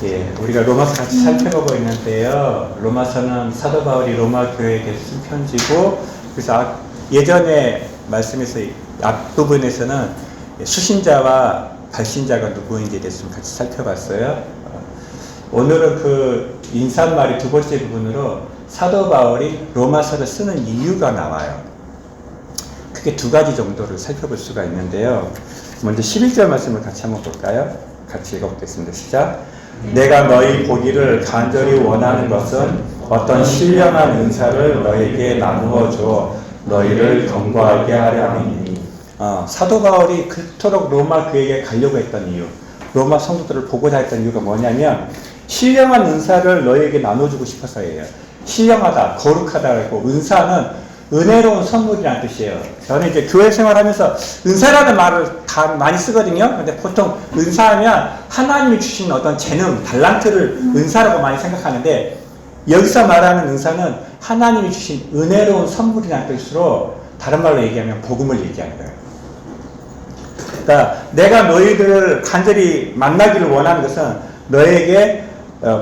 예, 우리가 로마서 같이 살펴보고 있는데요. 로마서는 사도 바울이 로마 교회에게 쓴 편지고, 그래서 예전에 말씀에서 앞부분에서는 수신자와 발신자가 누구인지에 대해서 같이 살펴봤어요. 오늘은 그 인사말의 두 번째 부분으로 사도 바울이 로마서를 쓰는 이유가 나와요. 크게 두 가지 정도를 살펴볼 수가 있는데요. 먼저 11절 말씀을 같이 한번 볼까요? 같이 읽어보겠습니다. 시작. 내가 너희 보기를 간절히 원하는 것은 어떤 신령한 은사를 너에게 나누어 줘 너희를 경고하게 하려 함이니. 사도 바울이 그토록 로마 교회에 가려고 했던 이유, 로마 성도들을 보고자 했던 이유가 뭐냐면 신령한 은사를 너희에게 나눠주고 싶어서예요. 신령하다, 거룩하다고, 은사는 은혜로운 선물이라는 뜻이에요. 저는 이제 교회 생활하면서 은사라는 말을 다 많이 쓰거든요. 근데 보통 은사하면 하나님이 주신 어떤 재능, 달란트를 은사라고 많이 생각하는데, 여기서 말하는 은사는 하나님이 주신 은혜로운 선물이라는 뜻으로, 다른 말로 얘기하면 복음을 얘기하는 거예요. 그러니까 내가 너희들을 간절히 만나기를 원하는 것은 너에게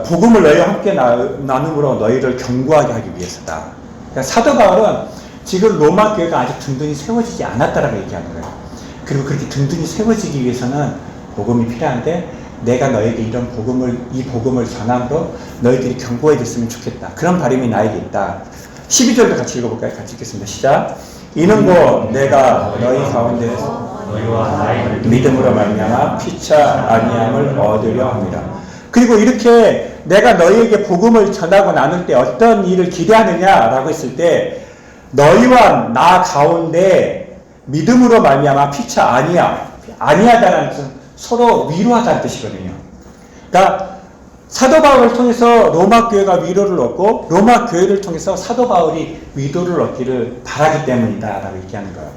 복음을 너희와 함께 나눔으로 너희를 경고하게 하기 위해서다. 그러니까 사도 바울은 지금 로마 교회가 아직 든든히 세워지지 않았다라고 얘기하는 거예요. 그리고 그렇게 든든히 세워지기 위해서는 복음이 필요한데, 내가 너에게 이 복음을 전함으로 너희들이 경고해줬으면 좋겠다. 그런 바람이 나에게 있다. 12절도 같이 읽어볼까요? 같이 읽겠습니다. 시작. 이는 곧 내가 너희 가운데서 믿음으로 말미암아 피차 아니함을 얻으려 합니다. 그리고 이렇게 내가 너희에게 복음을 전하고 나눌 때 어떤 일을 기대하느냐라고 했을 때, 너희와 나 가운데 믿음으로 말미암아 피차 아니하다라는 것은 서로 위로하다는 뜻이거든요. 그러니까 사도 바울을 통해서 로마 교회가 위로를 얻고, 로마 교회를 통해서 사도 바울이 위로를 얻기를 바라기 때문이다라고 얘기하는 거예요.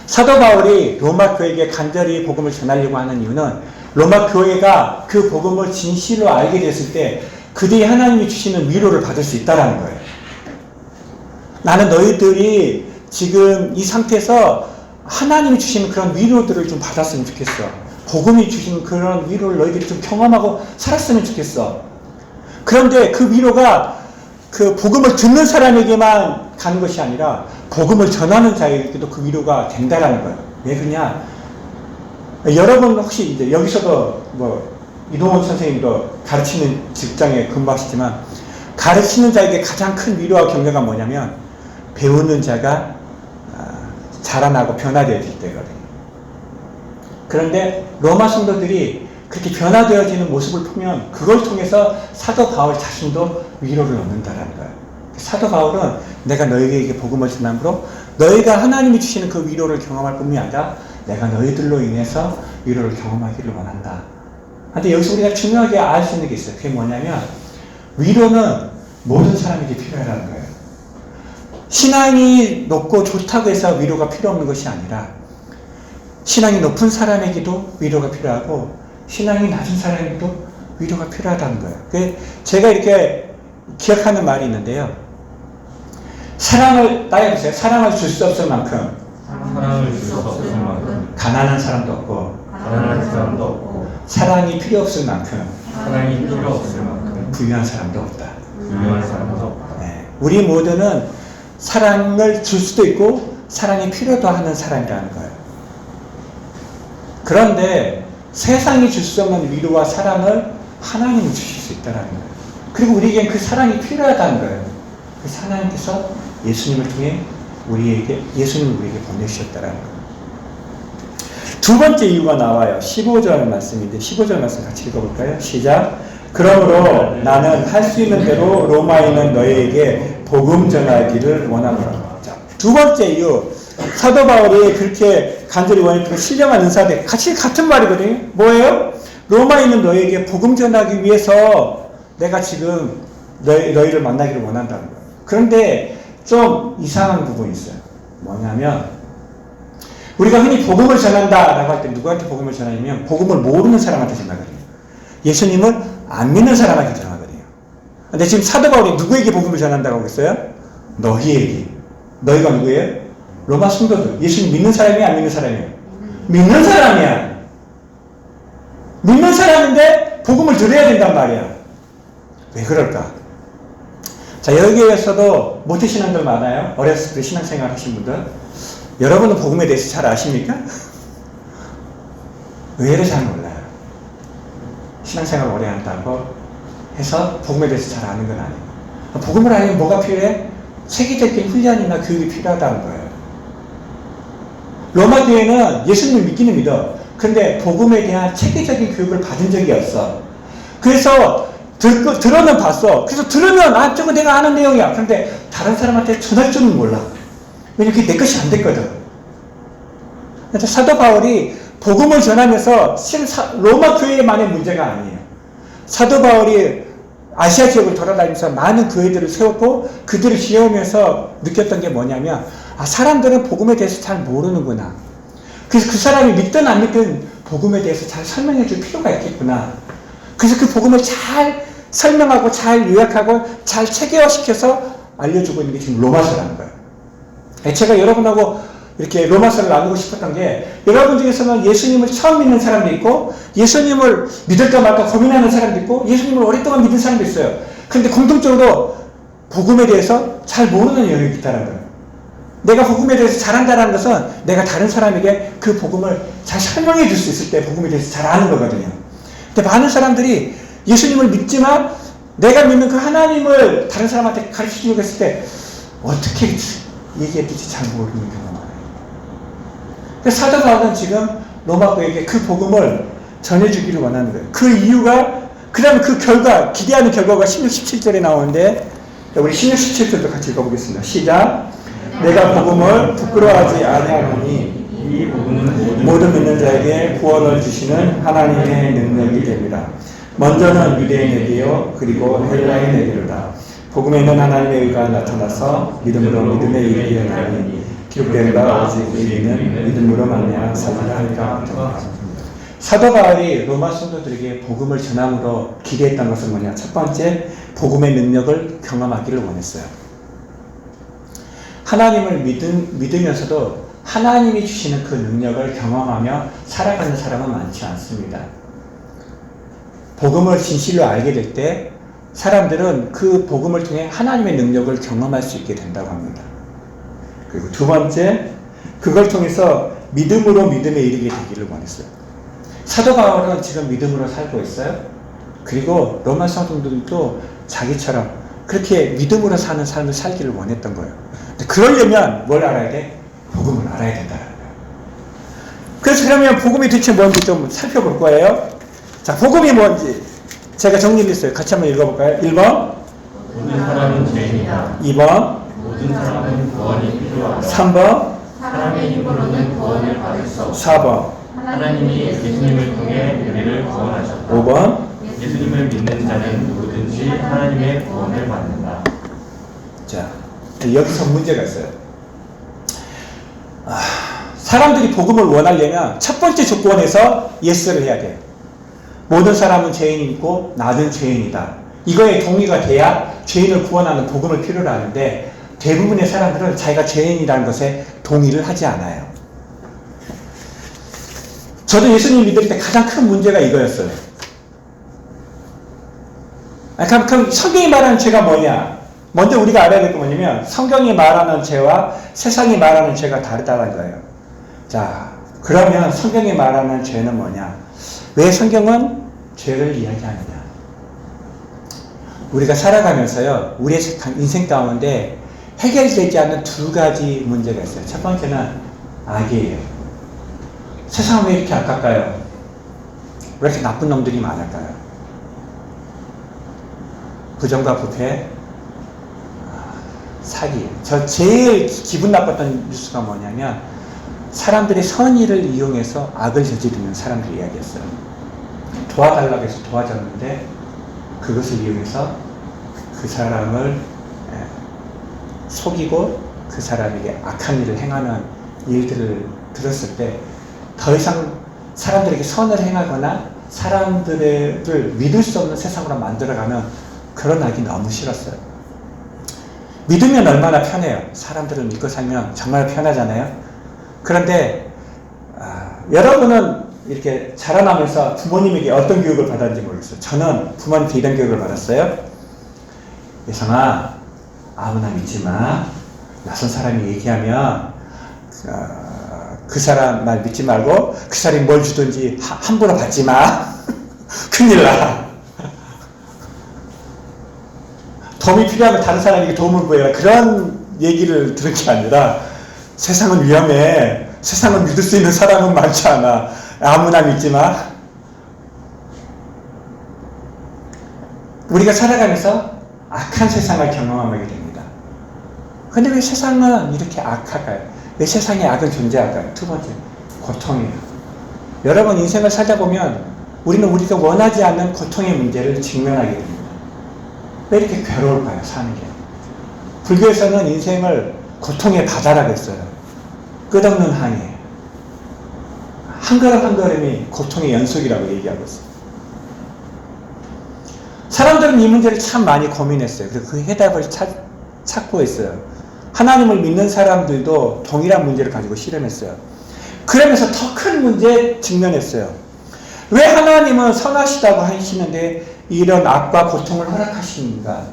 사도 바울이 로마 교회에게 간절히 복음을 전하려고 하는 이유는 로마 교회가 그 복음을 진실로 알게 됐을 때 그들이 하나님이 주시는 위로를 받을 수 있다는 거예요. 나는 너희들이 지금 이 상태에서 하나님이 주시는 그런 위로들을 좀 받았으면 좋겠어. 복음이 주시는 그런 위로를 너희들이 좀 경험하고 살았으면 좋겠어. 그런데 그 위로가 그 복음을 듣는 사람에게만 가는 것이 아니라 복음을 전하는 자에게도 그 위로가 된다라는 거예요. 왜 그러냐? 여러분 혹시 이제 여기서도 이동원 선생님도 가르치는 직장에 근무하시지만, 가르치는 자에게 가장 큰 위로와 격려가 뭐냐면 배우는 자가 자라나고 변화되어질 때거든요. 그런데 로마 성도들이 그렇게 변화되어지는 모습을 보면 그걸 통해서 사도 바울 자신도 위로를 얻는다라는 거예요. 사도 바울은 내가 너희에게 복음을 전함으로 너희가 하나님이 주시는 그 위로를 경험할 뿐만 아니라 내가 너희들로 인해서 위로를 경험하기를 원한다. 근데 여기서 우리가 중요하게 알 수 있는 게 있어요. 그게 뭐냐면 위로는 모든 사람에게 필요하다는 거예요. 신앙이 높고 좋다고 해서 위로가 필요 없는 것이 아니라 신앙이 높은 사람에게도 위로가 필요하고 신앙이 낮은 사람에게도 위로가 필요하다는 거예요. 제가 이렇게 기억하는 말이 있는데요. 따져보세요. 사랑을 줄 수 없을 만큼 가난한 사람도 없고 사랑이 필요 없을 만큼 부유한 사람도 없다. 네. 우리 모두는 사랑을 줄 수도 있고 사랑이 필요도 하는 사람이라는 거예요. 그런데 세상이 줄 수 없는 위로와 사랑을 하나님이 주실 수 있다는 거예요. 그리고 우리에겐 그 사랑이 필요하다는 거예요. 그래서 하나님께서 예수님을 통해 예수님을 우리에게 보내주셨다는 거예요. 두 번째 이유가 나와요. 15절 말씀인데 15절 말씀 같이 읽어볼까요? 시작. 그러므로 나는 할 수 있는 대로 로마에 있는 너희에게 복음 전하기를 원하노라. 자, 두 번째 이유, 사도 바울이 그렇게 간절히 원했던 신령한 은사들 같은 말이거든요. 뭐예요? 로마에 있는 너희에게 복음 전하기 위해서 내가 지금 너희를 만나기를 원한다는 거예요. 그런데 좀 이상한 부분이 있어요. 뭐냐면 우리가 흔히 복음을 전한다라고 할 때 누구한테 복음을 전하냐면 복음을 모르는 사람한테 전하거든요. 예수님을 안 믿는 사람한테 전하거든요. 근데 지금 사도 바울이 누구에게 복음을 전한다고 했어요? 너희에게. 너희가 누구예요? 로마 성도들. 예수님 믿는 사람이야, 안 믿는 사람이야? 믿는 사람이야. 믿는 사람인데 복음을 들어야 된단 말이야. 왜 그럴까? 자, 여기에서도 모태신앙들 많아요. 어렸을 때 신앙생활 하신 분들. 여러분은 복음에 대해서 잘 아십니까? 의외로 잘 몰라요. 신앙생활 오래 한다고 해서 복음에 대해서 잘 아는 건 아니에요. 복음을 알려면 뭐가 필요해? 체계적인 훈련이나 교육이 필요하다는 거예요. 로마 교회는 예수님을 믿기는 믿어. 근데 복음에 대한 체계적인 교육을 받은 적이 없어. 그래서 들어는 봤어. 그래서 들으면 저거 내가 아는 내용이야. 그런데 다른 사람한테 전할 줄은 몰라. 왜냐면 그게 내 것이 안 됐거든. 그래서 사도 바울이 복음을 전하면서 로마 교회만의 문제가 아니에요. 사도 바울이 아시아 지역을 돌아다니면서 많은 교회들을 세웠고 그들을 지어오면서 느꼈던 게 뭐냐면 사람들은 복음에 대해서 잘 모르는구나. 그래서 그 사람이 믿든 안 믿든 복음에 대해서 잘 설명해 줄 필요가 있겠구나. 그래서 그 복음을 잘 설명하고 잘 요약하고 잘 체계화시켜서 알려주고 있는 게 지금 로마서라는 거예요. 제가 여러분하고 이렇게 로마서를 나누고 싶었던 게 여러분 중에서는 예수님을 처음 믿는 사람도 있고 예수님을 믿을까 말까 고민하는 사람도 있고 예수님을 오랫동안 믿은 사람도 있어요. 그런데 공통적으로 복음에 대해서 잘 모르는 영역이 있다는 거예요. 내가 복음에 대해서 잘한다는 것은 내가 다른 사람에게 그 복음을 잘 설명해 줄 수 있을 때 복음에 대해서 잘 아는 거거든요. 근데 많은 사람들이 예수님을 믿지만 내가 믿는 그 하나님을 다른 사람한테 가르쳐 주려고 했을 때 어떻게 얘기해야 될지 잘 모르는 경우가 많아요. 그래서 사도 바울은 지금 로마 교회에게 그 복음을 전해주기를 원하는 거예요. 그 이유가 그 다음에 그 결과 기대하는 결과가 16, 17절에 나오는데 우리 16, 17절도 같이 읽어보겠습니다. 시작. 내가 복음을 부끄러워하지 아니하노니 이 복음은 모든 믿는 자에게 구원을 주시는 하나님의 능력이 됩니다. 먼저는 유대인에게요 그리고 헬라인에게로다. 복음에 있는 하나님의 의가 나타나서 믿음으로 믿음에 이르게 하나니 기록된 바 오직 우리는 믿음으로 말미암아 살리라 하니까. 사도 바울이 로마 성도들에게 복음을 전함으로 기대했던 것은 뭐냐? 첫 번째, 복음의 능력을 경험하기를 원했어요. 하나님을 믿으면서도 하나님이 주시는 그 능력을 경험하며 살아가는 사람은 많지 않습니다. 복음을 진실로 알게 될 때 사람들은 그 복음을 통해 하나님의 능력을 경험할 수 있게 된다고 합니다. 그리고 두 번째, 그걸 통해서 믿음으로 믿음에 이르게 되기를 원했어요. 사도 바울은 지금 믿음으로 살고 있어요. 그리고 로마 성도들도 자기처럼 그렇게 믿음으로 사는 삶을 살기를 원했던 거예요. 근데 그러려면 뭘 알아야 돼? 복음을 알아야 된다는 거예요. 그래서 그러면 복음이 대체 뭔지 좀 살펴볼 거예요. 자, 복음이 뭔지 제가 정리했어요. 같이 한번 읽어볼까요? 1번 모든 사람은 죄인이다. 2번 모든 사람은 구원이 필요하다. 3번 사람의 힘으로는 구원을 받을 수 없다. 4번 하나님이 예수님을 통해 우리를 구원하셨다. 5번 예수님을 믿는 자는 누구든지 하나님의 구원을 받는다. 자, 여기서 문제가 있어요. 사람들이 복음을 원하려면 첫 번째 조건에서 예스를 해야 돼요. 모든 사람은 죄인이 있고 나는 죄인이다. 이거에 동의가 돼야 죄인을 구원하는 복음을 필요로 하는데 대부분의 사람들은 자기가 죄인이라는 것에 동의를 하지 않아요. 저도 예수님 믿을 때 가장 큰 문제가 이거였어요. 그럼 성경이 말하는 죄가 뭐냐? 먼저 우리가 알아야 될 게 뭐냐면 성경이 말하는 죄와 세상이 말하는 죄가 다르다는 거예요. 자, 그러면 성경이 말하는 죄는 뭐냐? 왜 성경은 죄를 이야기하느냐? 우리가 살아가면서요, 우리의 인생 가운데 해결되지 않는 두 가지 문제가 있어요. 첫 번째는 악이에요. 세상은 왜 이렇게 악할까요? 왜 이렇게 나쁜 놈들이 많을까요? 부정과 부패, 사기. 저 제일 기분 나빴던 뉴스가 뭐냐면 사람들이 선의를 이용해서 악을 저지르는 사람들 이야기였어요. 도와달라고 해서 도와줬는데 그것을 이용해서 그 사람을 속이고 그 사람에게 악한 일을 행하는 일들을 들었을 때 더 이상 사람들에게 선을 행하거나 사람들을 믿을 수 없는 세상으로 만들어가는 그런 악이 너무 싫었어요. 믿으면 얼마나 편해요. 사람들을 믿고 살면 정말 편하잖아요. 그런데 여러분은 이렇게 자라나면서 부모님에게 어떤 교육을 받았는지 모르겠어요. 저는 부모님한테 이런 교육을 받았어요. 예성아, 아무나 믿지 마. 낯선 사람이 얘기하면 그 사람 말 믿지 말고 그 사람이 뭘 주든지 함부로 받지 마. 큰일 나. 도움이 필요하면 다른 사람에게 도움을 구해라. 그런 얘기를 들은 게 아니라 세상은 위험해. 세상은 믿을 수 있는 사람은 많지 않아. 아무나 믿지 마. 우리가 살아가면서 악한 세상을 경험하게 됩니다. 근데 왜 세상은 이렇게 악할까요? 왜 세상에 악은 존재할까요? 두 번째, 고통이에요. 여러분 인생을 살다 보면 우리는 우리가 원하지 않는 고통의 문제를 직면하게 됩니다. 왜 이렇게 괴로울까요? 사는 게. 불교에서는 인생을 고통의 바다라고 했어요. 끝없는 항해. 한 걸음 한 걸음이 고통의 연속이라고 얘기하고 있어요. 사람들은 이 문제를 참 많이 고민했어요. 그래서 그 해답을 찾고 있어요. 하나님을 믿는 사람들도 동일한 문제를 가지고 실험했어요. 그러면서 더 큰 문제에 직면했어요. 왜 하나님은 선하시다고 하시는데 이런 악과 고통을 허락하시는가?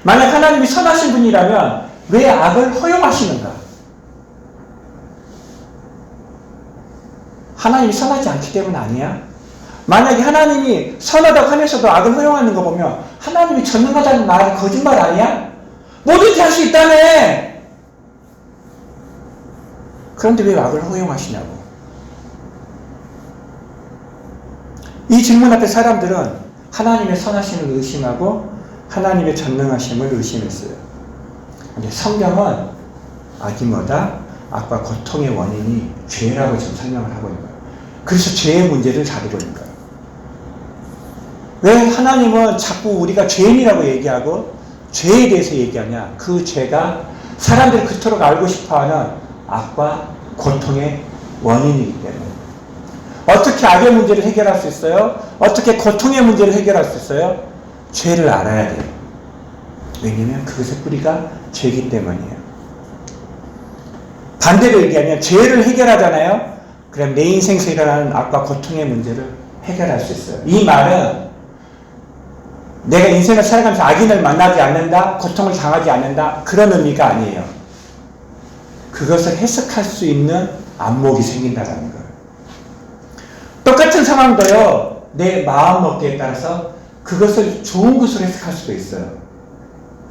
만약 하나님이 선하신 분이라면 왜 악을 허용하시는가? 하나님이 선하지 않기 때문 아니야? 만약에 하나님이 선하다고 하면서도 악을 허용하는 거 보면 하나님이 전능하다는 말이 거짓말 아니야? 뭐든지 할 수 있다며! 그런데 왜 악을 허용하시냐고. 이 질문 앞에 사람들은 하나님의 선하심을 의심하고 하나님의 전능하심을 의심했어요. 근데 성경은 악이 뭐다? 악과 고통의 원인이 죄라고 지금 설명을 하고 있는 거예요. 그래서 죄의 문제를 다루고 있는 거예요. 왜 하나님은 자꾸 우리가 죄인이라고 얘기하고 죄에 대해서 얘기하냐? 그 죄가 사람들이 그토록 알고 싶어하는 악과 고통의 원인이기 때문에. 어떻게 악의 문제를 해결할 수 있어요? 어떻게 고통의 문제를 해결할 수 있어요? 죄를 알아야 돼요. 왜냐면 그것의 뿌리가 죄이기 때문이에요. 반대로 얘기하면 죄를 해결하잖아요? 그럼 내 인생에서 일어나는 악과 고통의 문제를 해결할 수 있어요. 이 말은 내가 인생을 살아가면서 악인을 만나지 않는다, 고통을 당하지 않는다, 그런 의미가 아니에요. 그것을 해석할 수 있는 안목이 생긴다는 거예요. 똑같은 상황도요, 내 마음 먹기에 따라서 그것을 좋은 것으로 해석할 수도 있어요.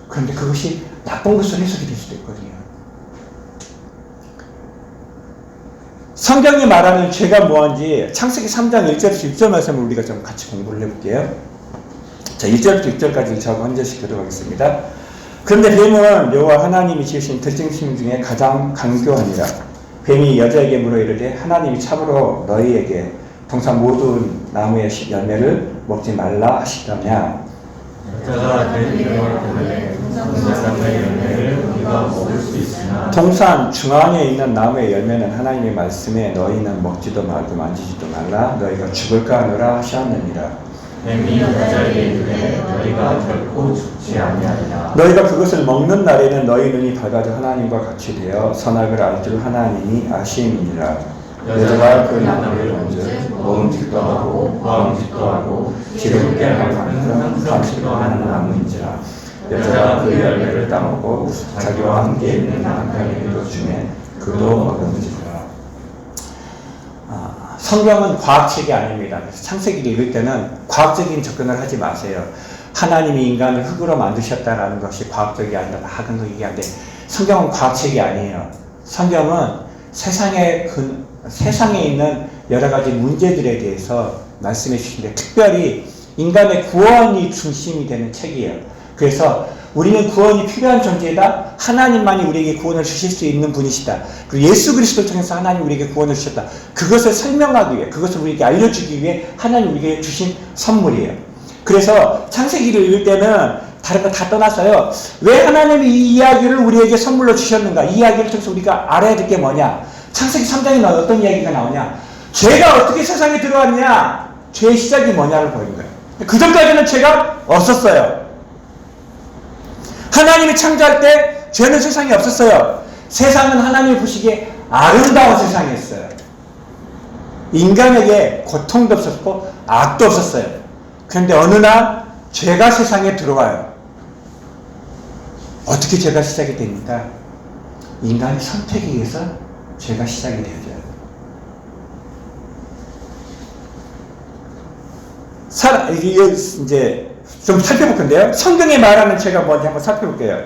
그런데 그것이 나쁜 것으로 해석이 될 수도 있거든요. 성경이 말하는 죄가 뭐한지 창세기 3장 1절에서 6절 말씀을 우리가 좀 같이 공부를 해볼게요. 자, 1절부터 6절까지 저하고 한 절씩 교독하겠습니다. 그런데 뱀은 여호와 하나님이 지으신 들짐승 중에 가장 강교하니라. 뱀이 여자에게 물어 이르되 하나님이 참으로 너희에게 동산 모든 나무의 열매를 먹지 말라 하시더냐. 여자가 된 이름을 보내 동산 나무의 열매를 우리가 먹을 수 있으나 동산 중앙에 있는 나무의 열매는 하나님의 말씀에 너희는 먹지도 말고 만지지도 말라 너희가 죽을까 하노라 하셨느니라. 뱀이 여자에게 이르되 너희가 결코 죽지 아니하리라. 너희가 그것을 먹는 날에는 너희 눈이 밝아져 하나님과 같이 되어 선악을 알 줄 하나님이 아심이니라. 여자가 그 나무를 본즉 먹음직도 하고 보암직도 하고 기름게 하는 감식도 하는 나무인지라. 여자가 그 열매를 따먹고 자기와 함께 있는 남편에게도 주매 그도 먹음직이라. 성경은 과학책이 아닙니다. 그래서 창세기를 읽을 때는 과학적인 접근을 하지 마세요. 하나님이 인간을 흙으로 만드셨다라는 것이 과학적이 아니라 막은 거 얘기하는데 성경은 과학책이 아니에요. 성경은 세상에 있는 여러 가지 문제들에 대해서 말씀해 주시는데 특별히 인간의 구원이 중심이 되는 책이에요. 그래서 우리는 구원이 필요한 존재다. 하나님만이 우리에게 구원을 주실 수 있는 분이시다. 그리고 예수 그리스도를 통해서 하나님 우리에게 구원을 주셨다. 그것을 설명하기 위해, 그것을 우리에게 알려주기 위해 하나님 우리에게 주신 선물이에요. 그래서 창세기를 읽을 때는 다른 거 다 떠나서요. 왜 하나님이 이 이야기를 우리에게 선물로 주셨는가? 이 이야기를 통해서 우리가 알아야 될 게 뭐냐? 창세기 3장에 어떤 이야기가 나오냐? 죄가 어떻게 세상에 들어왔냐? 죄의 시작이 뭐냐를 보이는 거예요. 그 전까지는 죄가 없었어요. 하나님이 창조할 때 죄는 세상에 없었어요. 세상은 하나님이 보시기에 아름다운 세상이었어요. 인간에게 고통도 없었고 악도 없었어요. 그런데 어느 날 죄가 세상에 들어와요. 어떻게 죄가 시작이 됩니까? 인간의 선택에 의해서 죄가 시작이 되어져요. 이제 좀 살펴볼 건데요. 성경에 말하는 죄가 뭔지 한번 살펴볼게요.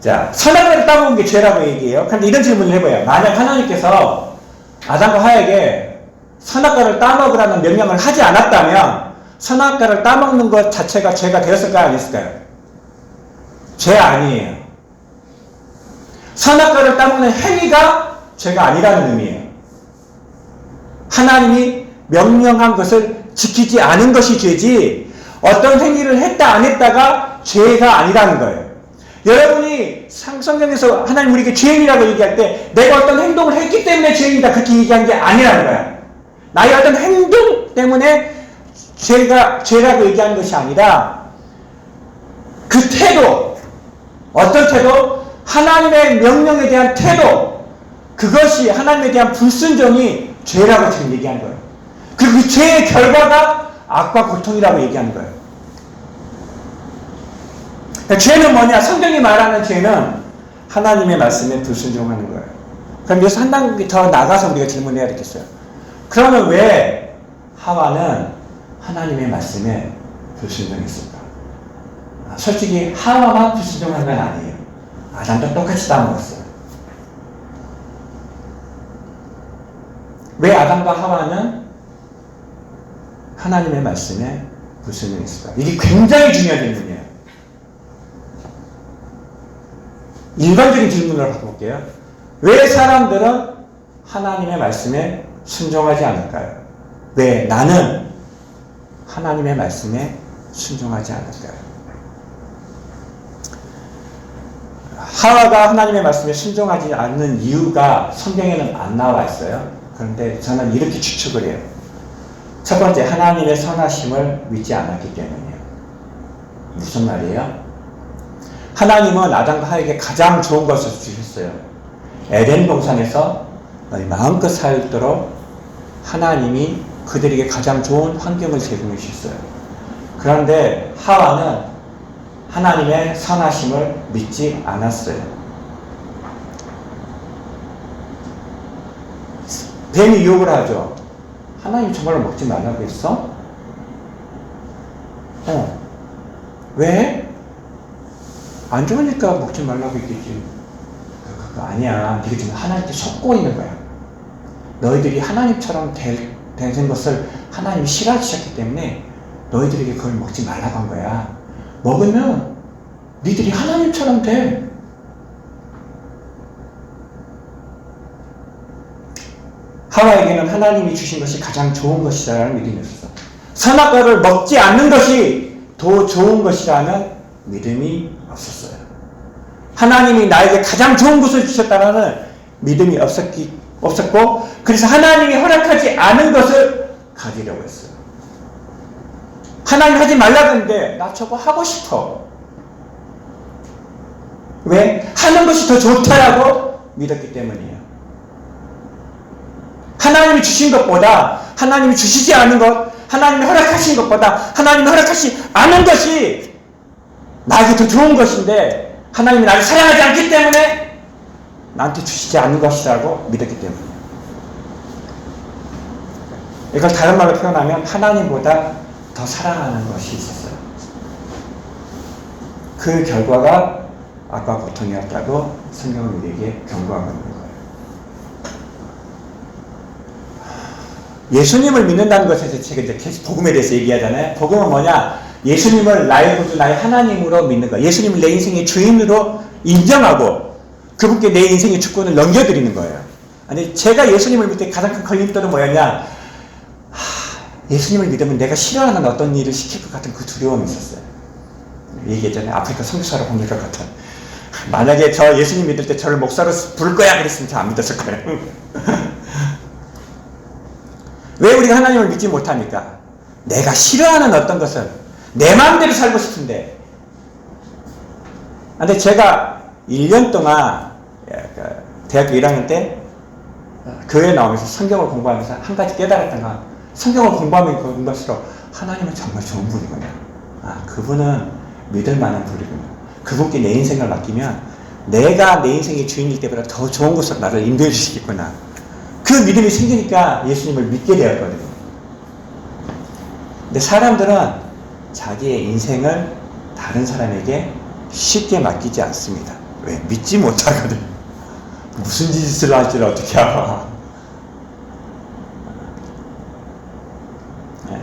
자, 선악과를 따먹은 게 죄라고 얘기해요. 그런데 이런 질문을 해봐요. 만약 하나님께서 아담과 하에게 선악과를 따먹으라는 명령을 하지 않았다면 선악과를 따먹는 것 자체가 죄가 되었을까요? 아니었을까요? 죄 아니에요. 선악과를 따먹는 행위가 죄가 아니라는 의미예요. 하나님이 명령한 것을 지키지 않은 것이 죄지 어떤 행위를 했다 안 했다가 죄가 아니라는 거예요. 여러분이 성경에서 하나님 우리에게 죄인이라고 얘기할 때 내가 어떤 행동을 했기 때문에 죄인이다 그렇게 얘기한 게 아니라는 거야. 나의 어떤 행동 때문에 죄라고 얘기하는 것이 아니라 그 태도, 어떤 태도? 하나님의 명령에 대한 태도, 그것이 하나님에 대한 불순종이 죄라고 지금 얘기하는 거예요. 그리고 그 죄의 결과가 악과 고통이라고 얘기하는 거예요. 그러니까 죄는 뭐냐? 성경이 말하는 죄는 하나님의 말씀에 불순종하는 거예요. 그럼 여기서 한 단계 더 나가서 우리가 질문해야 되겠어요. 그러면 왜 하와는 하나님의 말씀에 불순종했을까? 솔직히 하와만 불순종한 건 아니에요. 아담도 똑같이 따먹었어요. 왜 아담과 하와는 하나님의 말씀에 불순종했을까? 이게 굉장히 중요한 질문이에요. 일반적인 질문으로 바꿔볼게요. 왜 사람들은 하나님의 말씀에 순종하지 않을까요? 왜 나는 하나님의 말씀에 순종하지 않을까요? 하와가 하나님의 말씀에 순종하지 않는 이유가 성경에는 안 나와 있어요. 그런데 저는 이렇게 추측을 해요. 첫 번째, 하나님의 선하심을 믿지 않았기 때문이에요. 무슨 말이에요? 하나님은 아담과 하에게 가장 좋은 것을 주셨어요. 에덴 동산에서 마음껏 살도록 하나님이 그들에게 가장 좋은 환경을 제공해 주셨어요. 그런데 하와는 하나님의 선하심을 믿지 않았어요. 뱀이 유혹을 하죠. 하나님 정말로 먹지 말라고 했어? 왜? 안 좋으니까 먹지 말라고 했겠지. 그거 아니야. 네가 지금 하나님께 속고 있는 거야. 너희들이 하나님처럼 되는 것을 하나님이 싫어하셨기 때문에 너희들에게 그걸 먹지 말라고 한 거야. 먹으면 니들이 하나님처럼 돼. 하와에게는 하나님이 주신 것이 가장 좋은 것이라는 믿음이 있었어. 선악과를 먹지 않는 것이 더 좋은 것이라는 믿음이 없었어요. 하나님이 나에게 가장 좋은 것을 주셨다는 믿음이 없었고, 그래서 하나님이 허락하지 않은 것을 가지려고 했어요. 하나님 하지 말라고 했는데 나 저거 하고 싶어. 왜? 하는 것이 더 좋다라고 믿었기 때문이에요. 하나님이 주신 것보다 하나님이 주시지 않은 것, 하나님이 허락하신 것보다 하나님이 허락하지 않은 것이 나에게 더 좋은 것인데 하나님이 나를 사랑하지 않기 때문에 나한테 주시지 않는 것이라고 믿었기 때문이에요. 이걸 다른 말로 표현하면 하나님보다 더 사랑하는 것이 있었어요. 그 결과가 악과 고통이었다고 성경은 우리에게 경고하고 있는 거예요. 예수님을 믿는다는 것에서 제가 이제 계속 복음에 대해서 얘기하잖아요. 복음은 뭐냐? 예수님을 나의 구주, 나의 하나님으로 믿는 거예요. 예수님을 내 인생의 주인으로 인정하고 그분께 내 인생의 주권을 넘겨드리는 거예요. 아니, 제가 예수님을 믿을 때 가장 큰 걸림돌은 뭐였냐? 예수님을 믿으면 내가 싫어하는 어떤 일을 시킬 것 같은 그 두려움이 있었어요. 얘기했잖아요. 아프리카 선교사로 보낼 것 같은. 만약에 저 예수님 믿을 때 저를 목사로 부를 거야 그랬으면 저 안 믿었을 거예요. 왜 우리가 하나님을 믿지 못합니까? 내가 싫어하는 어떤 것을 내 마음대로 살고 싶은데. 근데 제가 1년 동안 대학교 1학년 때 교회 나오면서 성경을 공부하면서 한 가지 깨달았던 건 성경을 공부하면 공부할수록 하나님은 정말 좋은 분이구나. 아, 그분은 믿을 만한 분이구나. 그분께 내 인생을 맡기면 내가 내 인생의 주인일 때보다 더 좋은 곳으로 나를 인도해 주시겠구나. 그 믿음이 생기니까 예수님을 믿게 되었거든요. 근데 사람들은 자기의 인생을 다른 사람에게 쉽게 맡기지 않습니다. 왜? 믿지 못하거든. 무슨 짓을 할지를 어떻게 알아.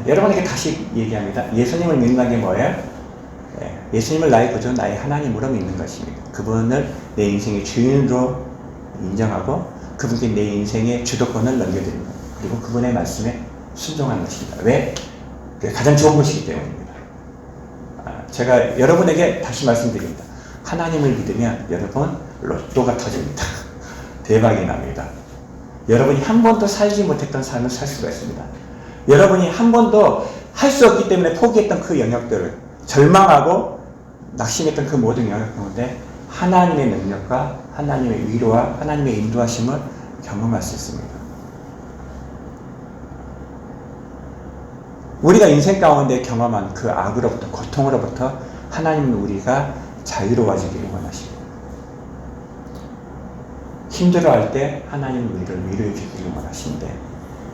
여러분에게 다시 얘기합니다. 예수님을 믿는 게 뭐예요? 예수님을 나의 구주, 나의 하나님으로 믿는 것입니다. 그분을 내 인생의 주인으로 인정하고 그분께 내 인생의 주도권을 넘겨드리는 것. 그리고 그분의 말씀에 순종하는 것입니다. 왜? 그게 가장 좋은 것이기 때문입니다. 제가 여러분에게 다시 말씀드립니다. 하나님을 믿으면 여러분 로또가 터집니다. 대박이 납니다. 여러분이 한 번도 살지 못했던 삶을 살 수가 있습니다. 여러분이 한 번도 할 수 없기 때문에 포기했던 그 영역들을 절망하고 낙심했던 그 모든 영역 가운데 하나님의 능력과 하나님의 위로와 하나님의 인도하심을 경험할 수 있습니다. 우리가 인생 가운데 경험한 그 악으로부터 고통으로부터 하나님은 우리가 자유로워지기를 원하십니다. 힘들어할 때 하나님은 우리를 위로해 주기를 원하시는데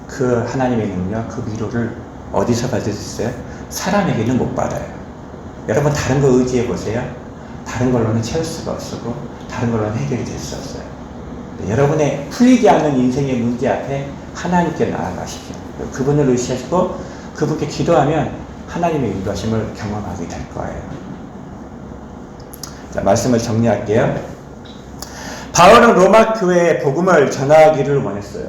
그 하나님의 능력, 그 위로를 어디서 받을 수 있어요? 사람에게는 못 받아요. 여러분 다른 거 의지해 보세요. 다른 걸로는 채울 수가 없고 다른 걸로는 해결이 될 수 없어요. 여러분의 풀리지 않는 인생의 문제 앞에 하나님께 나아가십시오. 그분을 의지하시고 그분께 기도하면 하나님의 인도하심을 경험하게 될 거예요. 자, 말씀을 정리할게요. 바울은 로마 교회에 복음을 전하기를 원했어요.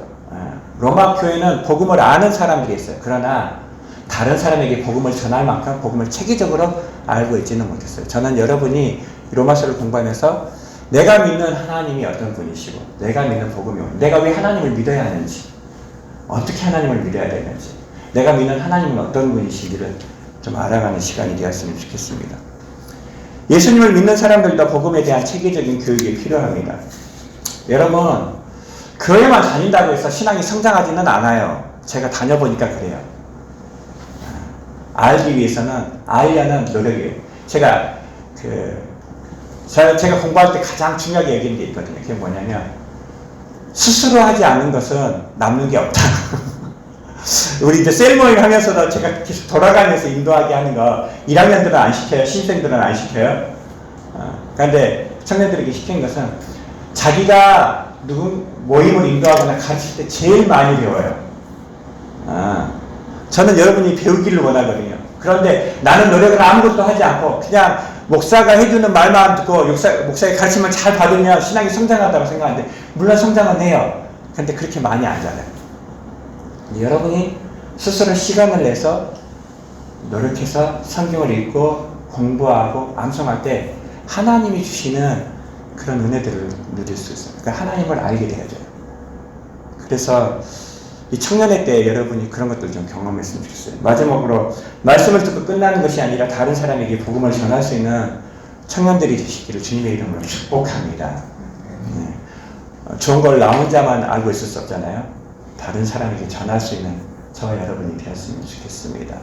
로마 교회는 복음을 아는 사람들이 있어요. 그러나 다른 사람에게 복음을 전할 만큼 복음을 체계적으로 알고 있지는 못했어요. 저는 여러분이 로마서를 공부하면서 내가 믿는 하나님이 어떤 분이시고 내가 믿는 복음이 내가 왜 하나님을 믿어야 하는지 어떻게 하나님을 믿어야 되는지 내가 믿는 하나님은 어떤 분이신지를 좀 알아가는 시간이 되었으면 좋겠습니다. 예수님을 믿는 사람들도 복음에 대한 체계적인 교육이 필요합니다. 여러분 교회만 다닌다고 해서 신앙이 성장하지는 않아요. 제가 다녀보니까 그래요. 알기 위해서는 알려는 노력이에요. 제가 공부할 때 가장 중요하게 얘기한 게 있거든요. 그게 뭐냐면 스스로 하지 않는 것은 남는 게 없다. 우리 이제 셀모닝 하면서도 제가 계속 돌아가면서 인도하게 하는 거 1학년들은 안 시켜요. 신생들은 안 시켜요. 그런데 청년들에게 시킨 것은 자기가 누군 모임을 인도하거나 가르칠 때 제일 많이 배워요. 저는 여러분이 배우기를 원하거든요. 그런데 나는 노력을 아무것도 하지 않고 그냥 목사가 해주는 말만 듣고 목사의 가르침을 잘 받으면 신앙이 성장한다고 생각하는데 물론 성장은 해요. 그런데 그렇게 많이 안 자라요. 여러분이 스스로 시간을 내서 노력해서 성경을 읽고 공부하고 암송할 때 하나님이 주시는 그런 은혜들을 누릴 수 있어요. 그러니까 하나님을 알게 되어져요. 그래서 이 청년회 때 여러분이 그런 것들을 좀 경험했으면 좋겠어요. 마지막으로 말씀을 듣고 끝나는 것이 아니라 다른 사람에게 복음을 전할 수 있는 청년들이 되시기를 주님의 이름으로 축복합니다. 좋은 걸 나 혼자만 알고 있을 수 없잖아요. 다른 사람에게 전할 수 있는 저와 여러분이 되었으면 좋겠습니다.